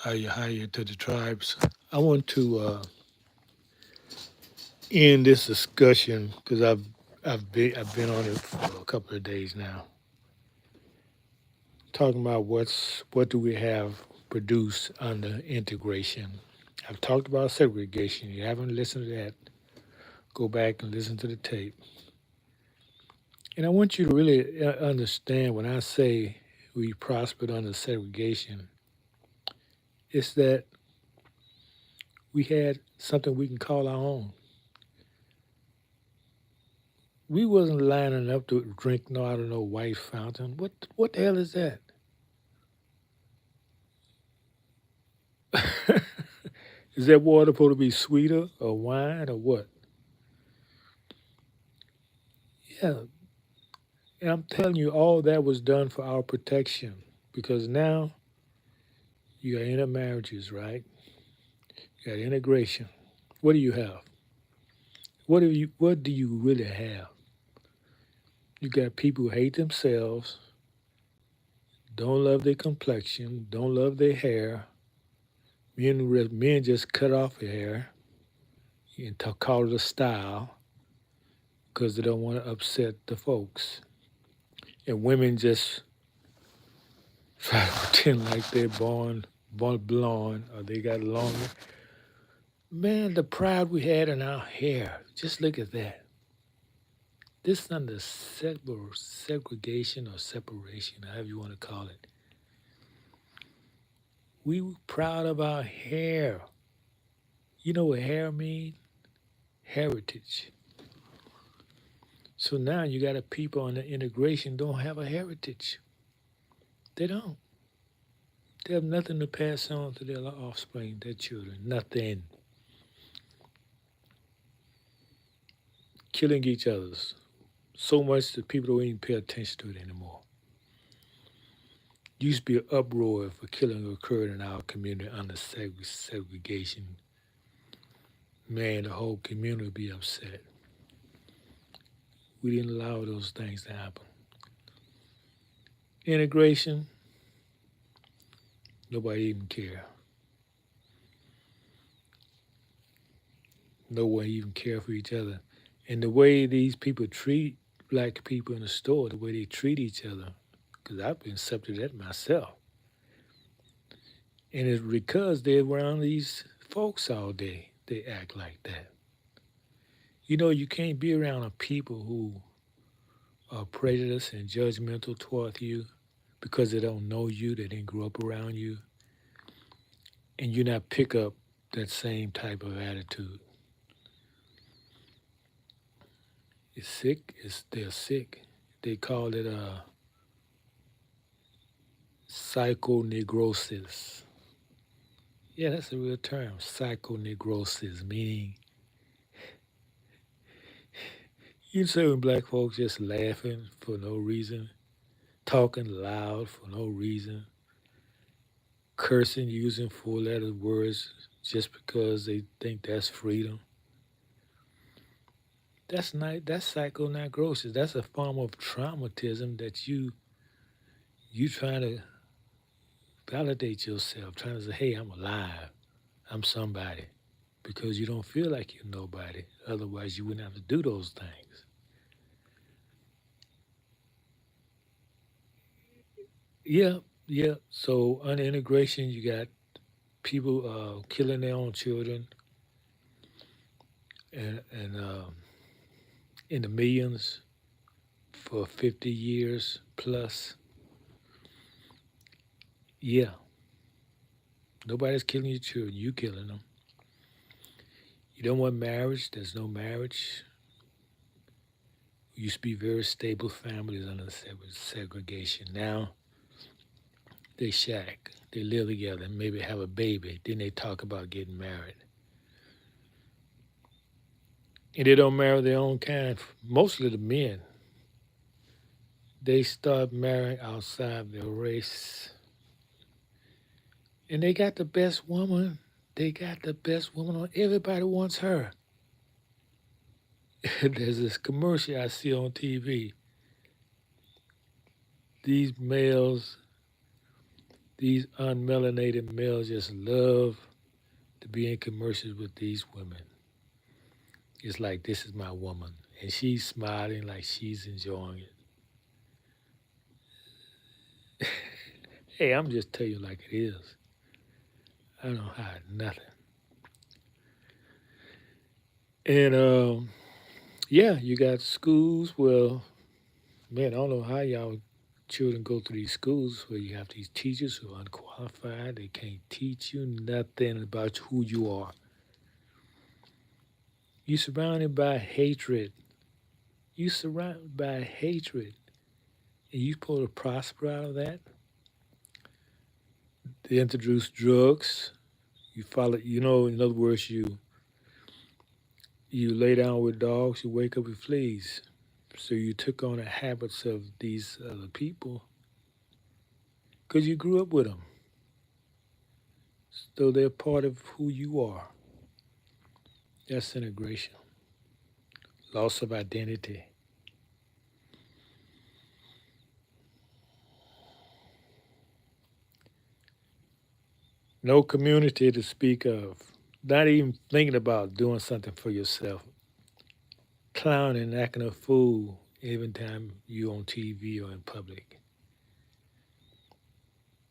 Hiya to the tribes. I want to end this discussion because I've been on it for a couple of days now, talking about what do we have produced under integration. I've talked about segregation. You haven't listened to that, go back and listen to the tape. And I want you to really understand when I say we prospered under segregation, it's that we had something we can call our own. We wasn't lining up to drink no out of no white fountain. What the hell is that? Is that water supposed to be sweeter or wine or what? Yeah, and I'm telling you, all that was done for our protection because now you got intermarriages, right? You got integration. What do you have? What do you really have? You got people who hate themselves, don't love their complexion, don't love their hair. Men just cut off their hair and call it a style because they don't want to upset the folks. And women just try to pretend like they're born blonde or they got longer. Man, the pride we had in our hair. Just look at that. This under segregation or separation, however you want to call it. We were proud of our hair. You know what hair means? Heritage. So now you got a people on the integration don't have a heritage. They don't. They have nothing to pass on to their offspring, their children. Nothing. Killing each other so much that people don't even pay attention to it anymore. Used to be an uproar if a killing occurred in our community under segregation. Man, the whole community would be upset. We didn't allow those things to happen. Integration, nobody even care. No one even care for each other. And the way these people treat black people in the store, the way they treat each other, because I've been subject to that myself. And it's because they're around these folks all day, they act like that. You know, you can't be around a people who are prejudiced and judgmental toward you because they don't know you, they didn't grow up around you, and you not pick up that same type of attitude. It's sick. They're sick. They call it psychonegrosis. Yeah, that's a real term. Psychonegrosis, meaning you see when black folks just laughing for no reason, talking loud for no reason, cursing, using four-letter words just because they think that's freedom. That's psychonegrosis. That's a form of traumatism that you trying to validate yourself, trying to say, hey, I'm alive. I'm somebody. Because you don't feel like you're nobody. Otherwise you wouldn't have to do those things. Yeah, yeah. So under integration you got people killing their own children and in the millions for 50 years plus. Yeah, nobody's killing your children. You killing them. You don't want marriage. There's no marriage. Used to be very stable families under segregation. Now they shack. They live together and maybe have a baby. Then they talk about getting married. And they don't marry their own kind. Mostly the men. They start marrying outside their race. And they got the best woman. They got the best woman on. Everybody wants her. There's this commercial I see on TV. These males These unmelanated males just love to be in commercials with these women. It's like, this is my woman. And she's smiling like she's enjoying it. Hey, I'm just telling you like it is. I don't hide nothing. And yeah, you got schools. Well, man, I don't know how y'all children go through these schools where you have these teachers who are unqualified. They can't teach you nothing about who you are. You're surrounded by hatred. You're surrounded by hatred. And you're supposed to prosper out of that. They introduce drugs. You follow, in other words, you lay down with dogs, you wake up with fleas. So you took on the habits of these other people because you grew up with them. So they're part of who you are. That's integration. Loss of identity. No community to speak of. Not even thinking about doing something for yourself. Clowning, acting a fool every time you on TV or in public.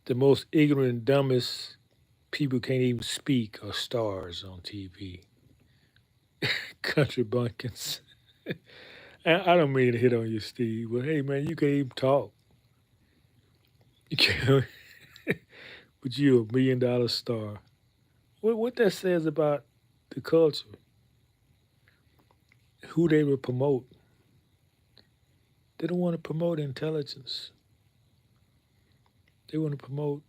The most ignorant, dumbest people can't even speak or stars on TV. Country bumpkins. I don't mean to hit on you, Steve, but hey, man, you can't even talk. You can't, but you're $1 million star. What that says about the culture, who they will promote. They don't want to promote intelligence. They want to promote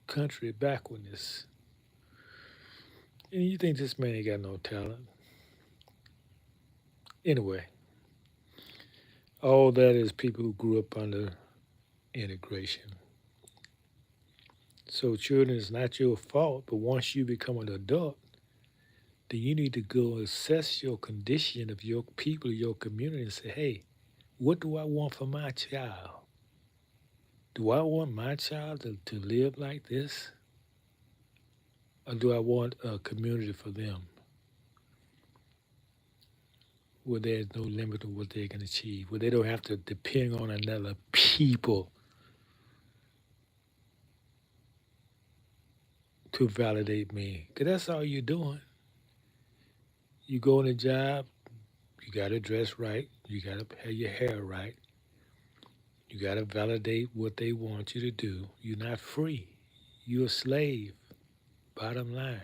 country backwardness. And you think this man ain't got no talent. Anyway, all that is people who grew up under integration. So children is not your fault, but once you become an adult, then you need to go assess your condition of your people, your community, and say, hey, what do I want for my child? Do I want my child to live like this? Or do I want a community for them where there's no limit to what they can achieve, where they don't have to depend on another people to validate me? Because that's all you're doing. You go on a job, you got to dress right, you got to have your hair right, you got to validate what they want you to do. You're not free, you're a slave. Bottom line,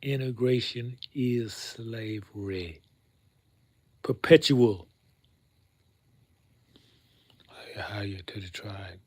integration is slavery, perpetual. Hire to the tribe.